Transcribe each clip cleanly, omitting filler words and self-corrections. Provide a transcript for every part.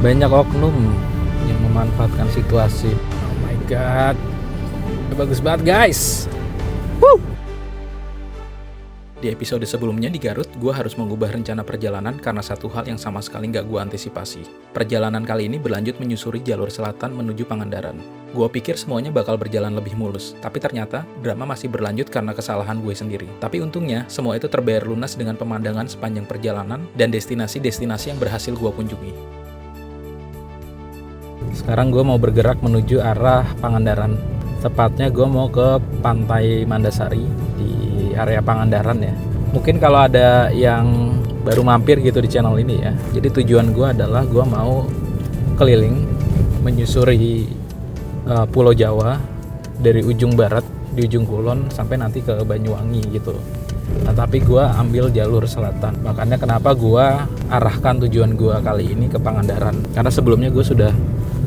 Banyak oknum yang memanfaatkan situasi. Oh my god, bagus banget guys. Woo! Di episode sebelumnya di Garut, gue harus mengubah rencana perjalanan karena satu hal yang sama sekali nggak gue antisipasi. Perjalanan kali ini berlanjut menyusuri jalur selatan menuju Pangandaran. Gue pikir semuanya bakal berjalan lebih mulus, tapi ternyata drama masih berlanjut karena kesalahan gue sendiri. Tapi untungnya, semua itu terbayar lunas dengan pemandangan sepanjang perjalanan dan destinasi-destinasi yang berhasil gue kunjungi. Sekarang gue mau bergerak menuju arah Pangandaran. Tepatnya gue mau ke Pantai Mandasari di area Pangandaran ya. Mungkin kalau ada yang baru mampir gitu di channel ini ya. Jadi tujuan gue adalah gue mau keliling menyusuri Pulau Jawa dari ujung barat di ujung kulon sampai nanti ke Banyuwangi gitu. Nah, tapi gue ambil jalur selatan. Makanya kenapa gue arahkan tujuan gue kali ini ke Pangandaran. Karena sebelumnya gue sudah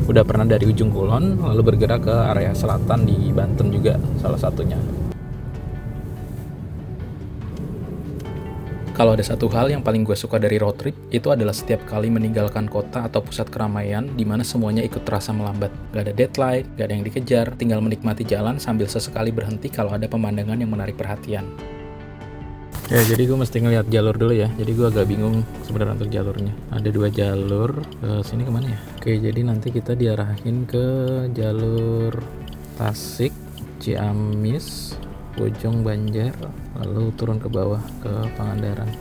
pernah dari ujung kulon lalu bergerak ke area selatan di Banten juga salah satunya. Kalau ada satu hal yang paling gue suka dari road trip, itu adalah setiap kali meninggalkan kota atau pusat keramaian di mana semuanya ikut terasa melambat. Gak ada deadline, gak ada yang dikejar, tinggal menikmati jalan sambil sesekali berhenti kalau ada pemandangan yang menarik perhatian. Ya, jadi gue mesti ngeliat jalur dulu ya. Jadi gue agak bingung sebenarnya untuk jalurnya. Ada dua jalur. Ke sini kemana ya? Oke, jadi nanti kita diarahin ke jalur Tasik, Ciamis, Bojong Banjar, lalu turun ke bawah ke Pangandaran.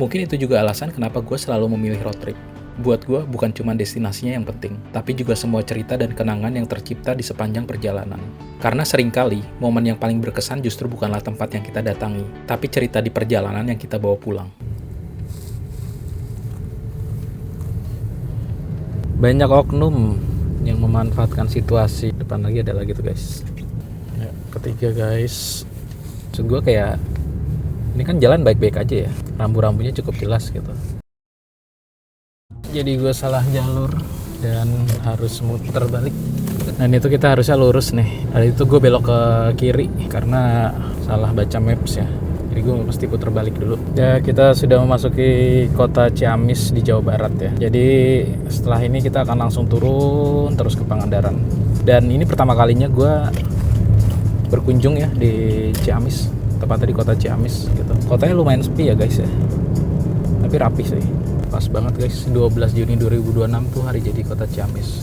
Mungkin itu juga alasan kenapa gue selalu memilih road trip. Buat gue bukan cuma destinasinya yang penting, tapi juga semua cerita dan kenangan yang tercipta di sepanjang perjalanan. Karena seringkali, momen yang paling berkesan justru bukanlah tempat yang kita datangi, tapi cerita di perjalanan yang kita bawa pulang. Banyak oknum yang memanfaatkan situasi. Depan lagi ada lagi tuh guys. Ya, ketiga guys. Maksud gue kayak, ini kan jalan baik-baik aja ya. Rambu-rambunya cukup jelas gitu. Jadi gue salah jalur dan harus muter balik. Dan itu kita harusnya lurus nih. Hari itu gue belok ke kiri karena salah baca maps ya. Jadi gue mesti putar balik dulu. Ya, kita sudah memasuki kota Ciamis di Jawa Barat ya. Jadi setelah ini kita akan langsung turun terus ke Pangandaran. Dan ini pertama kalinya gue berkunjung ya di Ciamis, tepatnya di kota Ciamis gitu. Kotanya lumayan sepi ya guys ya. Tapi rapi sih. Pas banget guys, 12 Juni 2026 tuh hari jadi kota Ciamis.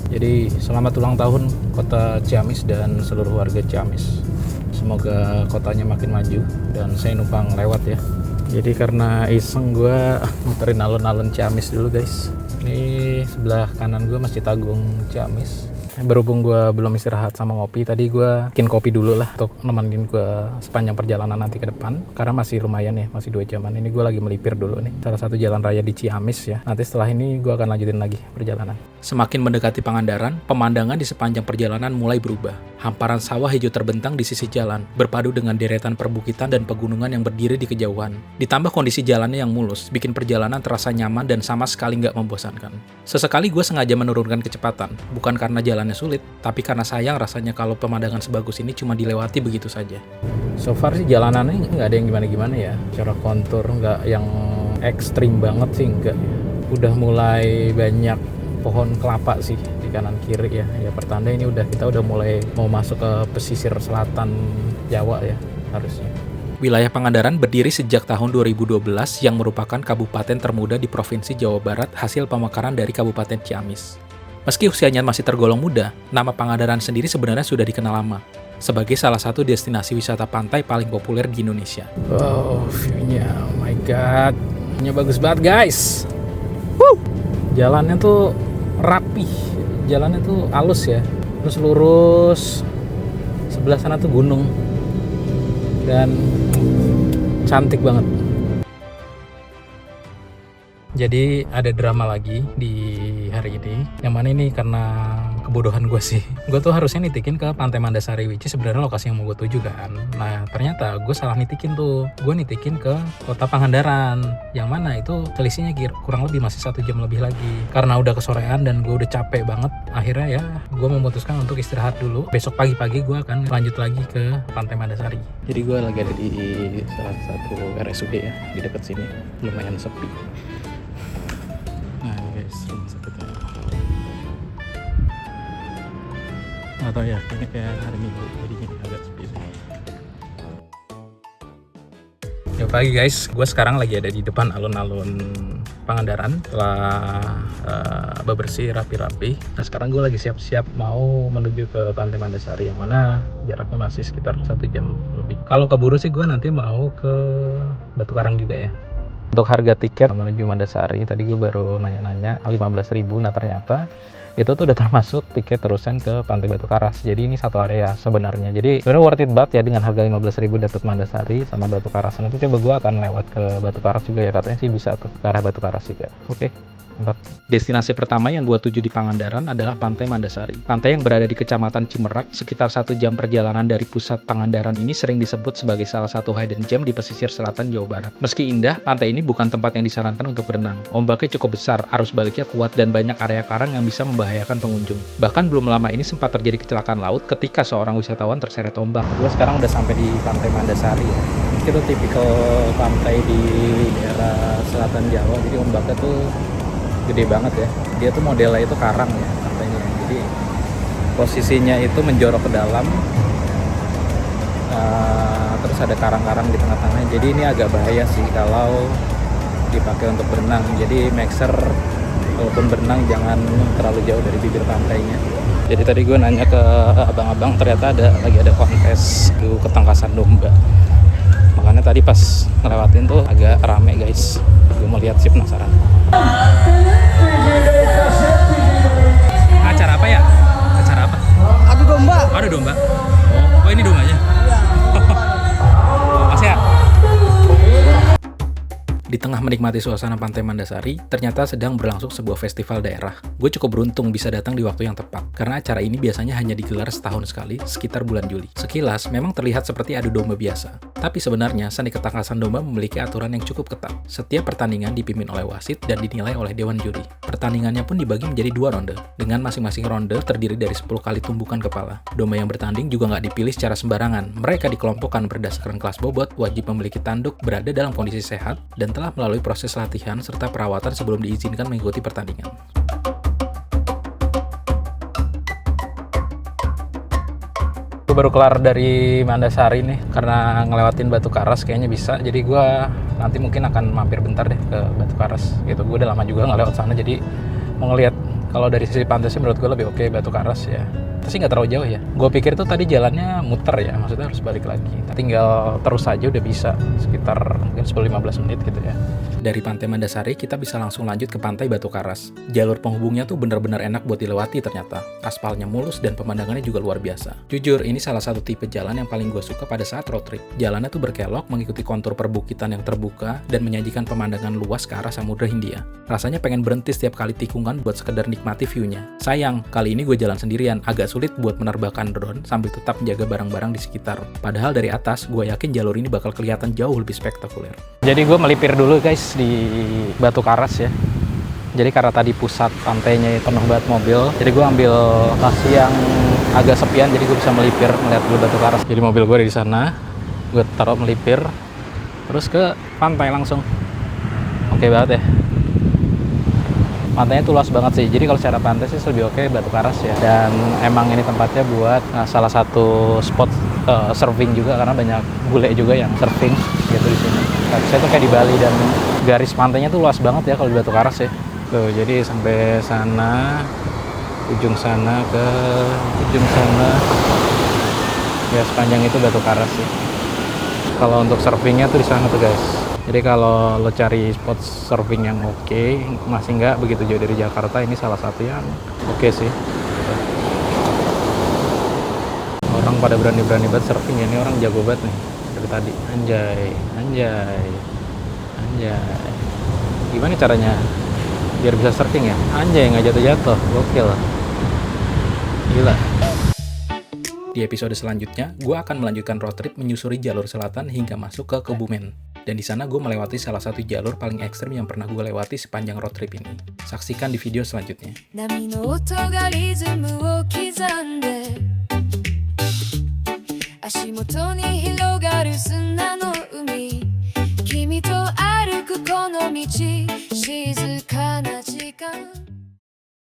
Jadi selamat ulang tahun kota Ciamis dan seluruh warga Ciamis. Semoga kotanya makin maju dan saya numpang lewat ya. Jadi karena iseng gue muterin alun-alun Ciamis dulu guys. Ini sebelah kanan gue Masjid Agung Ciamis. Berhubung gue belum istirahat sama ngopi, tadi gue bikin kopi dulu lah untuk nemenin gue sepanjang perjalanan nanti ke depan. Karena masih lumayan ya, masih 2 jaman. Ini gue lagi melipir dulu nih, salah satu jalan raya di Ciamis ya. Nanti setelah ini gue akan lanjutin lagi perjalanan. Semakin mendekati Pangandaran, pemandangan di sepanjang perjalanan mulai berubah. Hamparan sawah hijau terbentang di sisi jalan, berpadu dengan deretan perbukitan dan pegunungan yang berdiri di kejauhan. Ditambah kondisi jalannya yang mulus, bikin perjalanan terasa nyaman dan sama sekali nggak membosankan. Sesekali gue sengaja menurunkan kecepatan, bukan karena jalannya sulit, tapi karena sayang rasanya kalau pemandangan sebagus ini cuma dilewati begitu saja. So far sih jalanannya nggak ada yang gimana-gimana ya, cara kontur nggak yang ekstrim banget sih, nggak. Udah mulai banyak pohon kelapa sih di kanan kiri ya. Ya pertanda ini kita udah mulai mau masuk ke pesisir selatan Jawa ya harusnya. Wilayah Pangandaran berdiri sejak tahun 2012 yang merupakan kabupaten termuda di Provinsi Jawa Barat hasil pemekaran dari Kabupaten Ciamis. Meski usianya masih tergolong muda, nama Pangandaran sendiri sebenarnya sudah dikenal lama sebagai salah satu destinasi wisata pantai paling populer di Indonesia. Oh, view-nya, oh my god. View-nya bagus banget guys. Woo! Jalannya tuh rapi, jalannya tuh halus ya, terus lurus, sebelah sana tuh gunung dan cantik banget. Jadi ada drama lagi di hari ini, yang mana ini karena kebodohan gue sih. Gue tuh harusnya nitikin ke Pantai Mandasari, which is sebenarnya lokasi yang mau gue tuju kan. Nah ternyata gue salah nitikin tuh. Gue nitikin ke kota Pangandaran, yang mana itu selisihnya kurang lebih masih 1 jam lebih lagi. Karena udah kesorean dan gue udah capek banget, akhirnya ya gue memutuskan untuk istirahat dulu. Besok pagi-pagi gue akan lanjut lagi ke Pantai Mandasari. Jadi gue lagi ada di salah satu RSUD ya, di dekat sini. Lumayan sepi. Nah guys, guys rumah sakitnya. Nggak tahu ya, kayaknya kayak hari Minggu jadinya agak sepi. Ya pagi guys, gue sekarang lagi ada di depan alun-alun Pangandaran setelah bebersih rapi-rapi. Nah sekarang gue lagi siap-siap mau menuju ke Pantai Mandasari yang mana jaraknya masih sekitar 1 jam lebih. Kalau keburu sih gue nanti mau ke Batu Karang juga ya. Untuk harga tiket menuju Mandasari tadi gue baru nanya-nanya 15.000. Nah ternyata itu tuh udah termasuk tiket terusan ke Pantai Batu Karas. Jadi ini satu area sebenarnya. Jadi sebenarnya worth it banget ya dengan harga 15.000 dapat Mandasari sama Batu Karas. Nanti coba gue akan lewat ke Batu Karas juga ya, katanya sih bisa tuh ke arah Batu Karas juga. Oke. Destinasi pertama yang gue tuju di Pangandaran adalah Pantai Mandasari. Pantai yang berada di Kecamatan Cimerak, sekitar 1 jam perjalanan dari pusat Pangandaran ini sering disebut sebagai salah satu hidden gem di pesisir selatan Jawa Barat. Meski indah, pantai ini bukan tempat yang disarankan untuk berenang. Ombaknya cukup besar, arus baliknya kuat, dan banyak area karang yang bisa membahayakan pengunjung. Bahkan belum lama ini sempat terjadi kecelakaan laut ketika seorang wisatawan terseret ombak. Gue sekarang udah sampai di Pantai Mandasari ya. Itu tipikal pantai di daerah selatan Jawa, jadi ombaknya tuh gede banget ya. Dia tuh modelnya itu karang ya pantainya. Jadi posisinya itu menjorok ke dalam. Terus ada karang-karang di tengah-tengah. Jadi ini agak bahaya sih kalau dipakai untuk berenang. Jadi make sure walaupun berenang jangan terlalu jauh dari bibir pantainya. Jadi tadi gue nanya ke abang-abang, ternyata lagi ada kontes di ketangkasan domba. Makanya tadi pas ngelewatin tuh agak rame guys. Gue mau lihat sih, penasaran. Acara apa ya? Acara apa? Adu domba. Adu domba. Oh ini dombanya. Makasih ya. Di tengah menikmati suasana Pantai Mandasari, ternyata sedang berlangsung sebuah festival daerah. Gue cukup beruntung bisa datang di waktu yang tepat, karena acara ini biasanya hanya digelar setahun sekali, sekitar bulan Juli. Sekilas, memang terlihat seperti adu domba biasa. Tapi sebenarnya, seni ketangkasan domba memiliki aturan yang cukup ketat. Setiap pertandingan dipimpin oleh wasit dan dinilai oleh dewan juri. Pertandingannya pun dibagi menjadi 2 ronde, dengan masing-masing ronde terdiri dari 10 kali tumbukan kepala. Domba yang bertanding juga nggak dipilih secara sembarangan. Mereka dikelompokkan berdasarkan kelas bobot, wajib memiliki tanduk, berada dalam kondisi sehat, dan telah melalui proses latihan serta perawatan sebelum diizinkan mengikuti pertandingan. Gue baru kelar dari Mandasari nih, karena ngelewatin Batu Karas kayaknya bisa. Jadi gue nanti mungkin akan mampir bentar deh ke Batu Karas. Gitu, gue udah lama juga nggak lewat sana, jadi mau ngeliat. Kalau dari sisi pantai sih menurut gue lebih oke Batu Karas ya. Tapi nggak terlalu jauh ya. Gue pikir tuh tadi jalannya muter ya, maksudnya harus balik lagi. Tinggal terus aja udah bisa, sekitar mungkin 10-15 menit gitu ya. Dari Pantai Mandasari kita bisa langsung lanjut ke Pantai Batu Karas. Jalur penghubungnya tuh benar-benar enak buat dilewati ternyata. Aspalnya mulus dan pemandangannya juga luar biasa. Jujur, ini salah satu tipe jalan yang paling gue suka pada saat road trip. Jalannya tuh berkelok, mengikuti kontur perbukitan yang terbuka, dan menyajikan pemandangan luas ke arah Samudra Hindia. Rasanya pengen berhenti setiap kali tikungan buat sekedar nikmati view-nya. Sayang, kali ini gue jalan sendirian, agak sulit buat menerbangkan drone sambil tetap menjaga barang-barang di sekitar. Padahal dari atas, gue yakin jalur ini bakal kelihatan jauh lebih spektakuler. Jadi gue melipir dulu guys di Batu Karas ya. Jadi karena tadi pusat pantainya penuh banget mobil, jadi gue ambil lokasi yang agak sepian, jadi gue bisa melipir melihat dulu Batu Karas. Jadi mobil gue di sana, gue taruh melipir, terus ke pantai langsung. Oke banget ya. Pantainya tuh luas banget sih, jadi kalau secara pantai sih lebih oke Batu Karas ya. Dan emang ini tempatnya buat salah satu spot surfing juga, karena banyak bule juga yang surfing gitu di sini. Saya tuh kayak di Bali, dan garis pantainya tuh luas banget ya kalau di Batu Karas ya. Tuh, jadi sampai sana, ujung sana ke ujung sana, ya sepanjang itu Batu Karas sih. Kalau untuk surfingnya tuh di sana tuh guys. Jadi kalau lo cari spot surfing yang oke, masih nggak begitu jauh dari Jakarta, ini salah satu yang oke sih. Orang pada berani-berani banget surfing ya, ini orang jago banget nih dari tadi. Anjay, anjay, anjay. Gimana caranya biar bisa surfing ya? Anjay, nggak jatuh-jatuh, gokil. Gila. Di episode selanjutnya, gue akan melanjutkan road trip menyusuri jalur selatan hingga masuk ke Kebumen. Dan di sana gue melewati salah satu jalur paling ekstrim yang pernah gue lewati sepanjang road trip ini. Saksikan di video selanjutnya. 波の音がリズムを刻んで足元に広がる砂の海君と歩くこの道静かな時間